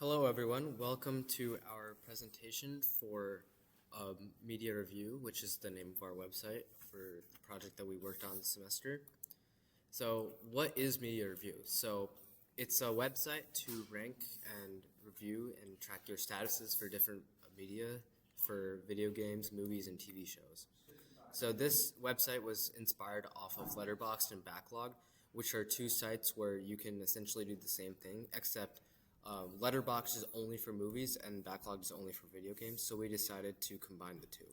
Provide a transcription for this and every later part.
Hello everyone, welcome to our presentation for Media Review, which is the name of our website for the project that we worked on this semester. So what is Media Review? So it's a website to rank and review and track your statuses for different media, for video games, movies, and TV shows. So this website was inspired off of Letterboxd and Backlog, which are two sites where you can essentially do the same thing, except Letterboxd is only for movies and Backlog is only for video games, so we decided to combine the two.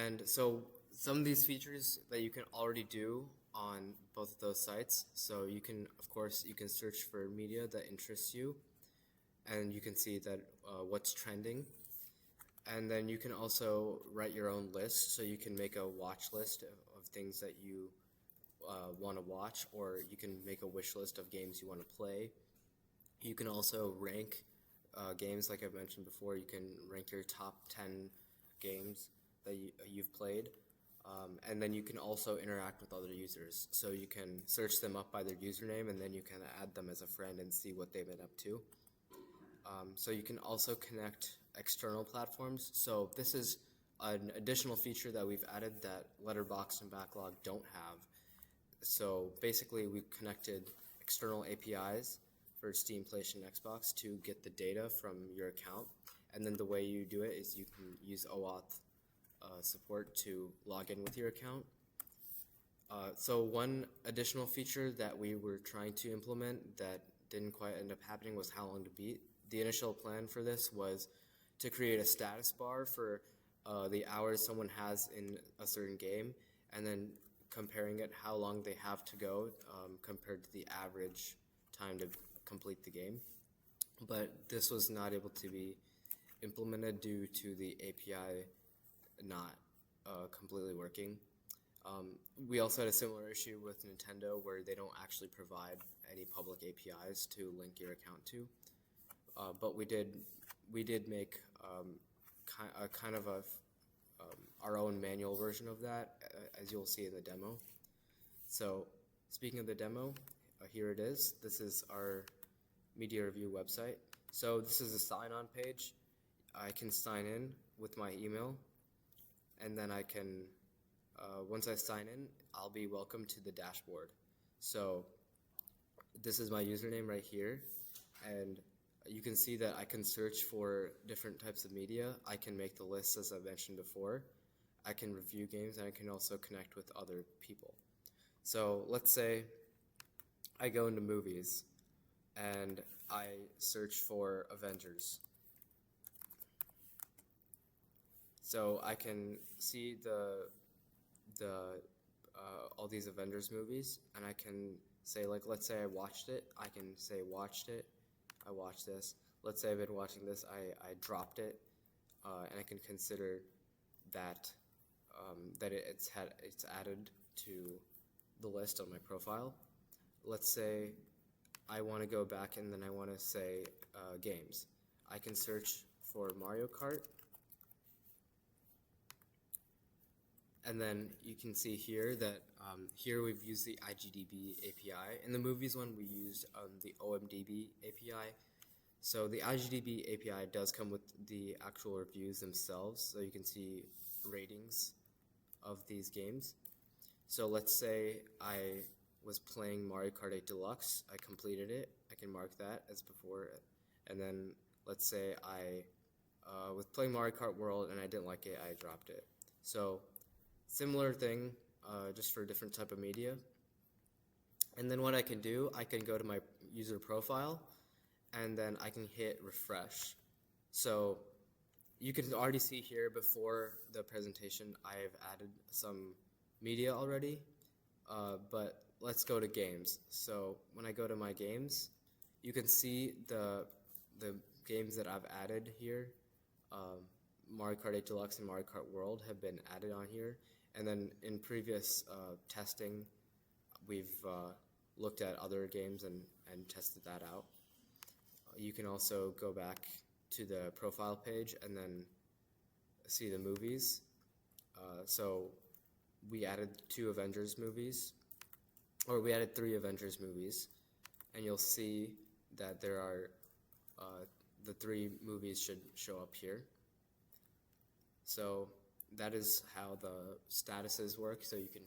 And so some of these features that you can already do on both of those sites, so you can, of course, you can search for media that interests you, and you can see that what's trending. And then you can also write your own list, so you can make a watch list of things that you want to watch, or you can make a wish list of games you want to play. You can also rank games, like I've mentioned before. You can rank your top 10 games that you've played. And then you can also interact with other users. So you can search them up by their username, and then you can add them as a friend and see what they've been up to. So you can also connect external platforms. So this is an additional feature that we've added that Letterboxd and Backlog don't have. So basically we connected external APIs for Steam, PlayStation, and Xbox to get the data from your account. And then the way you do it is you can use OAuth support to log in with your account. So one additional feature that we were trying to implement that didn't quite end up happening was how long to beat. The initial plan for this was to create a status bar for the hours someone has in a certain game, and then comparing it how long they have to go compared to the average time to complete the game. But this was not able to be implemented due to the API not completely working. We also had a similar issue with Nintendo where they don't actually provide any public APIs to link your account to. But we did make kind of our own manual version of that, as you'll see in the demo. So speaking of the demo, here it is. This is our Media Review website. So this is a sign-on page. I can sign in with my email, and then I can, once I sign in, I'll be welcomed to the dashboard. So this is my username right here, and you can see that I can search for different types of media. I can make the list, as I mentioned before. I can review games, and I can also connect with other people. So let's say I go into movies and I search for Avengers. So I can see all these Avengers movies, and I can say, like, let's say I watched it. I can say watched it. I watched this. Let's say I've been watching this. I dropped it, and I can consider that it's added to the list on my profile. Let's say I want to go back and then I want to say games. I can search for Mario Kart, and then you can see here that here we've used the IGDB API. In the movies one, we used the OMDB API. So the IGDB API does come with the actual reviews themselves, so you can see ratings of these games. So let's say I was playing Mario Kart 8 Deluxe. I completed it. I can mark that as before. And then let's say I was playing Mario Kart World and I didn't like it. I dropped it. So similar thing, just for a different type of media. And then what I can do, I can go to my user profile, and then I can hit refresh. So you can already see here before the presentation, I've added some media already, but let's go to games. So when I go to my games, you can see the games that I've added here. Mario Kart 8 Deluxe and Mario Kart World have been added on here. And then in previous testing, we've looked at other games and tested that out. You can also go back to the profile page and then see the movies. So we added 2 Avengers movies, or we added 3 Avengers movies, and you'll see that there are the 3 movies should show up here. So that is how the statuses work, so you can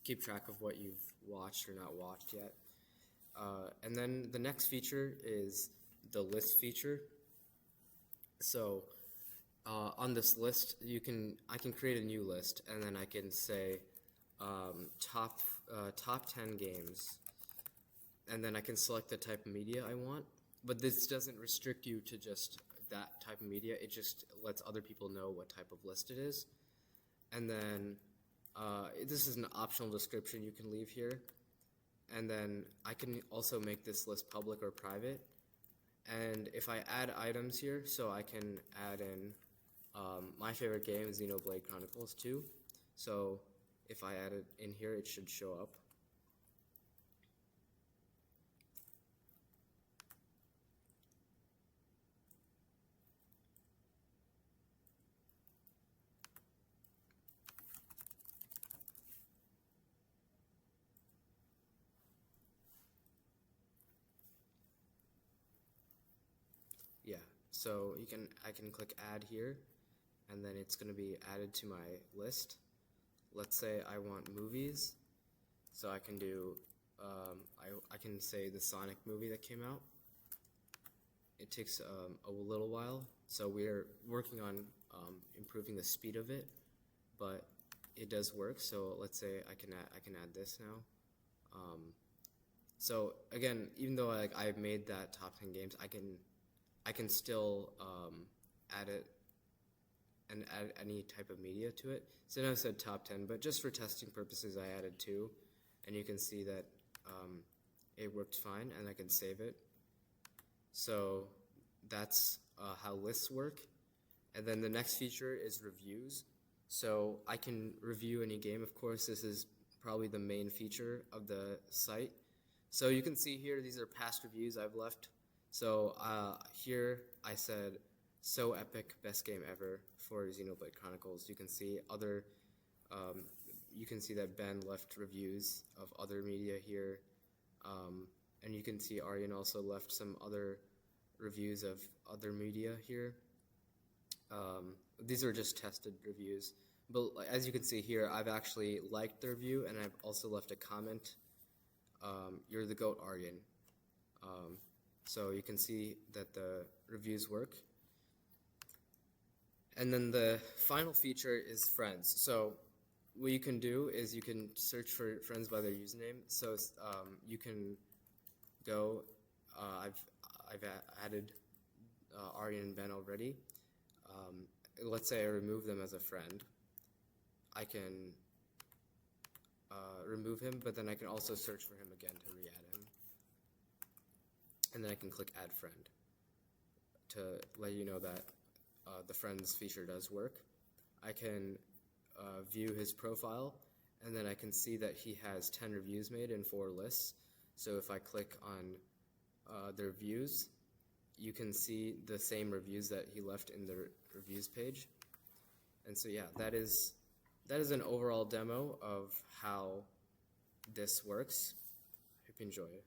keep track of what you've watched or not watched yet. And then the next feature is the list feature. So on this list, I can create a new list, and then I can say top 10 games, and then I can select the type of media I want. But this doesn't restrict you to just that type of media. It just lets other people know what type of list it is. And then this is an optional description you can leave here. And then I can also make this list public or private. And if I add items here, so I can add in my favorite game, Xenoblade Chronicles 2. So if I add it in here, it should show up. Yeah, so I can click add here, and then it's going to be added to my list. Let's say I want movies, so I can do I can say the Sonic movie that came out. It takes a little while, so we're working on improving the speed of it, but it does work. So let's say I can add this now. So again, even though I've made that top 10 games, I can still add it and add any type of media to it. So now I said top 10, but just for testing purposes, I added 2, and you can see that it worked fine, and I can save it. So that's how lists work. And then the next feature is reviews. So I can review any game. Of course, this is probably the main feature of the site. So you can see here, these are past reviews I've left. So here I said, so epic, best game ever for Xenoblade Chronicles. You can see you can see that Ben left reviews of other media here. And you can see Aryan also left some other reviews of other media here. These are just tested reviews. But as you can see here, I've actually liked the review, and I've also left a comment. You're the GOAT, Aryan. So you can see that the reviews work. And then the final feature is friends. So what you can do is you can search for friends by their username. So you can go, I've added Aryan and Ben already. Let's say I remove them as a friend. I can remove him, but then I can also search for him again to re-add him. And then I can click add friend to let you know that the friends feature does work. I can view his profile, and then I can see that he has 10 reviews made in 4 lists. So if I click on the reviews, you can see the same reviews that he left in the reviews page. And so yeah, that is an overall demo of how this works. Hope you enjoy it.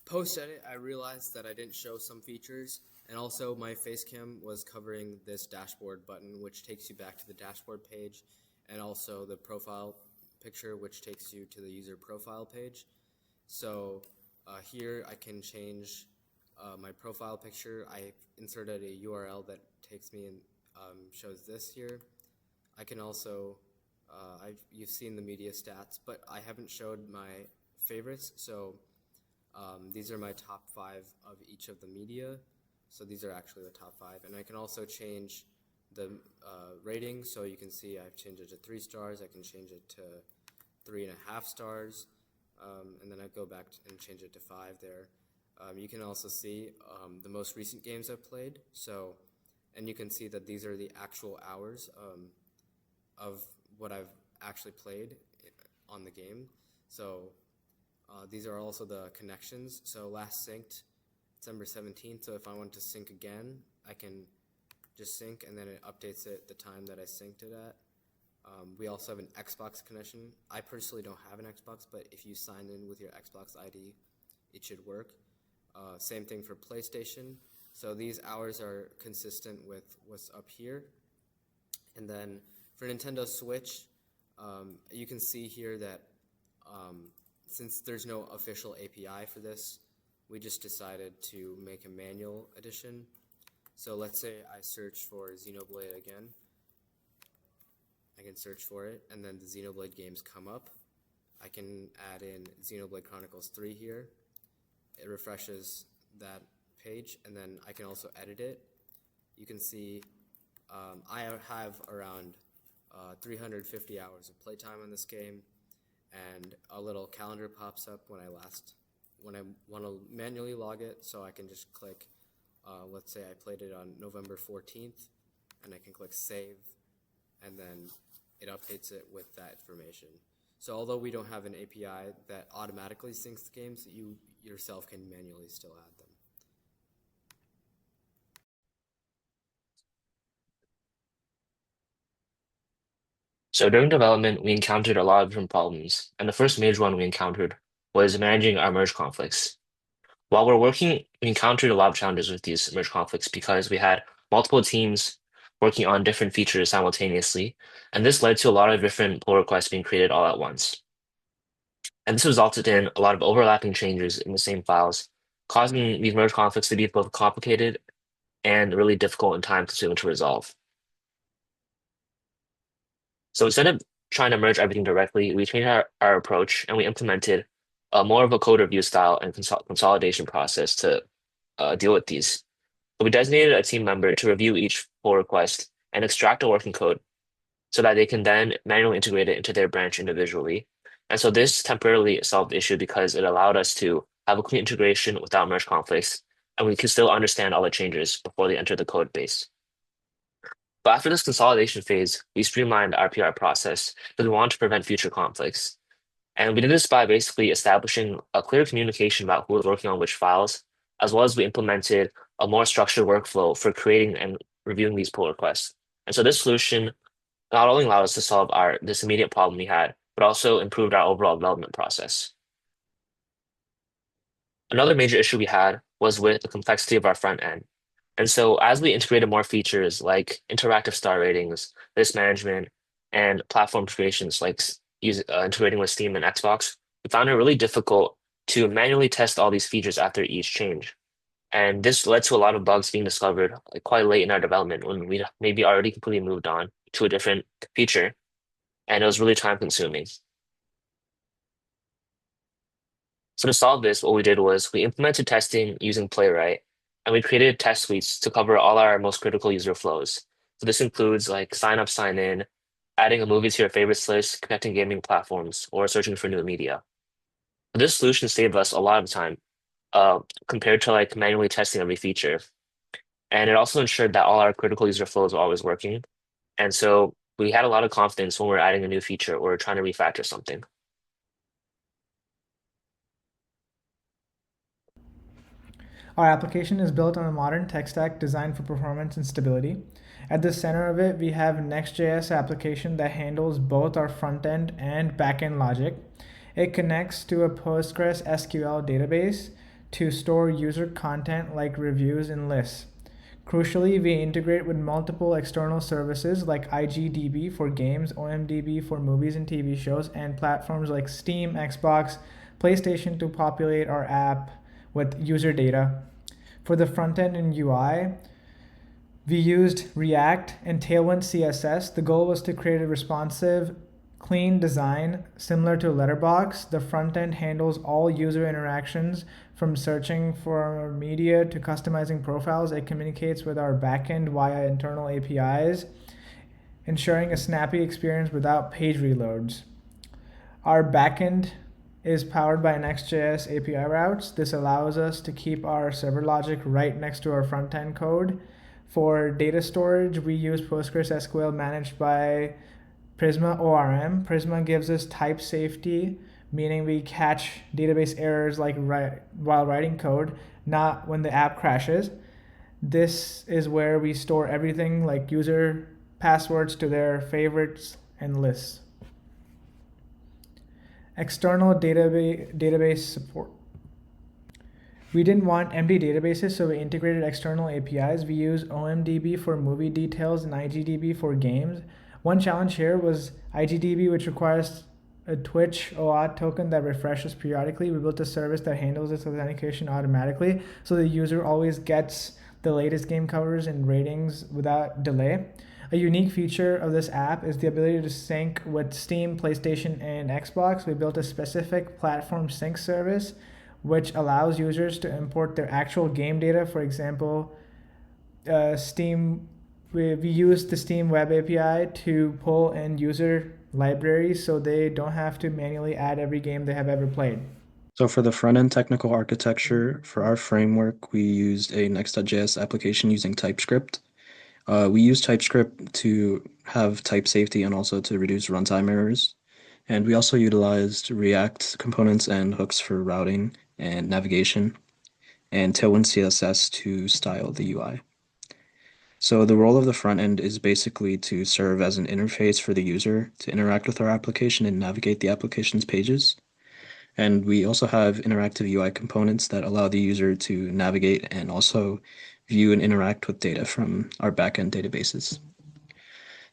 Post-edit, I realized that I didn't show some features, and also my facecam was covering this dashboard button, which takes you back to the dashboard page, and also the profile picture, which takes you to the user profile page. So here I can change my profile picture. I inserted a URL that takes me and shows this here. I can also, you've seen the media stats, but I haven't showed my favorites, so these are my top 5 of each of the media. So these are actually the top 5. And I can also change the rating. So you can see I've changed it to 3 stars. I can change it to 3.5 stars. And then I go back and change it to 5 there. You can also see the most recent games I've played. So, and you can see that these are the actual hours of what I've actually played on the game. So these are also the connections. So last synced December 17th. So if I want to sync again, I can just sync, and then it updates it the time that I synced it at. We also have an Xbox connection. I personally don't have an Xbox, but if you sign in with your Xbox ID, it should work. Same thing for PlayStation. So these hours are consistent with what's up here. And then for Nintendo Switch, you can see here that since there's no official API for this, we just decided to make a manual edition. So let's say I search for Xenoblade again. I can search for it, and then the Xenoblade games come up. I can add in Xenoblade Chronicles 3 here. It refreshes that page, and then I can also edit it. You can see I have around 350 hours of playtime on this game, and a little calendar pops up when I want to manually log it, so I can just click, let's say I played it on November 14th, and I can click save, and then it updates it with that information. So although we don't have an API that automatically syncs the games, you yourself can manually still add them. So during development, we encountered a lot of different problems, and the first major one we encountered was managing our merge conflicts. While we're working, we encountered a lot of challenges with these merge conflicts because we had multiple teams working on different features simultaneously, and this led to a lot of different pull requests being created all at once. And this resulted in a lot of overlapping changes in the same files, causing these merge conflicts to be both complicated and really difficult and time-consuming to resolve. So instead of trying to merge everything directly, we changed our approach and we implemented more of a code review style and consolidation process to deal with these. So we designated a team member to review each pull request and extract a working code so that they can then manually integrate it into their branch individually. And so this temporarily solved the issue because it allowed us to have a clean integration without merge conflicts, and we could still understand all the changes before they enter the code base. But after this consolidation phase, we streamlined our PR process because we wanted to prevent future conflicts. And we did this by basically establishing a clear communication about who was working on which files, as well as we implemented a more structured workflow for creating and reviewing these pull requests. And so this solution not only allowed us to solve this immediate problem we had, but also improved our overall development process. Another major issue we had was with the complexity of our front end. And so as we integrated more features like interactive star ratings, list management, and platform creations like integrating with Steam and Xbox, we found it really difficult to manually test all these features after each change. And this led to a lot of bugs being discovered like, quite late in our development when we maybe already completely moved on to a different feature. And it was really time consuming. So to solve this, what we did was we implemented testing using Playwright, and we created test suites to cover all our most critical user flows. So this includes like sign up, sign in, adding a movie to your favorites list, connecting gaming platforms, or searching for new media. This solution saved us a lot of time compared to like manually testing every feature. And it also ensured that all our critical user flows were always working. And so we had a lot of confidence when we we're adding a new feature or trying to refactor something. Our application is built on a modern tech stack designed for performance and stability. At the center of it, we have Next.js application that handles both our front end and back end logic. It connects to a Postgres SQL database to store user content like reviews and lists. Crucially, we integrate with multiple external services like IGDB for games, OMDB for movies and TV shows, and platforms like Steam, Xbox, PlayStation to populate our app with user data. For the front end and UI, we used React and Tailwind CSS. The goal was to create a responsive, clean design similar to Letterbox. The front end handles all user interactions from searching for media to customizing profiles. It communicates with our backend via internal APIs, ensuring a snappy experience without page reloads. Our backend is powered by Next.js API routes. This allows us to keep our server logic right next to our front end code. For data storage, we use PostgreSQL managed by Prisma ORM. Prisma gives us type safety, meaning we catch database errors like while writing code, not when the app crashes. This is where we store everything like user passwords to their favorites and lists. External database support. We didn't want empty databases, so we integrated external APIs. We use OMDB for movie details and IGDB for games. One challenge here was IGDB, which requires a Twitch OAuth token that refreshes periodically. We built a service that handles this authentication automatically, so the user always gets the latest game covers and ratings without delay. A unique feature of this app is the ability to sync with Steam, PlayStation, and Xbox. We built a specific platform sync service which allows users to import their actual game data. For example, Steam, we use the Steam Web API to pull in user libraries so they don't have to manually add every game they have ever played. So for the front-end technical architecture, for our framework, we used a Next.js application using TypeScript. We use TypeScript to have type safety and also to reduce runtime errors. And we also utilized React components and hooks for routing and navigation, and Tailwind CSS to style the UI. So the role of the front end is basically to serve as an interface for the user to interact with our application and navigate the application's pages. And we also have interactive UI components that allow the user to navigate and also view and interact with data from our backend databases.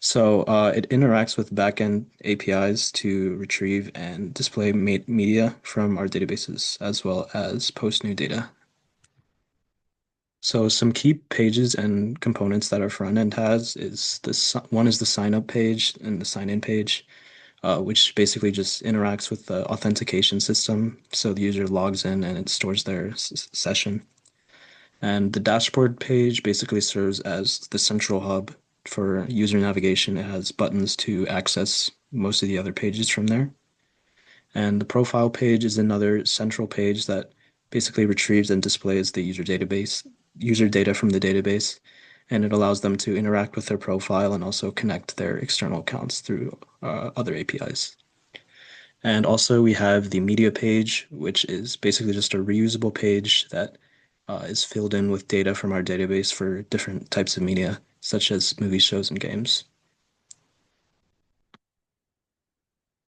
So it interacts with backend APIs to retrieve and display media from our databases, as well as post new data. So some key pages and components that our front end has is one is the sign up page and the sign in page, which basically just interacts with the authentication system. So the user logs in and it stores their session. And the dashboard page basically serves as the central hub for user navigation. It has buttons to access most of the other pages from there. And the profile page is another central page that basically retrieves and displays the user data from the database, and it allows them to interact with their profile and also connect their external accounts through other APIs. And also we have the media page, which is basically just a reusable page that is filled in with data from our database for different types of media, such as movies, shows, and games.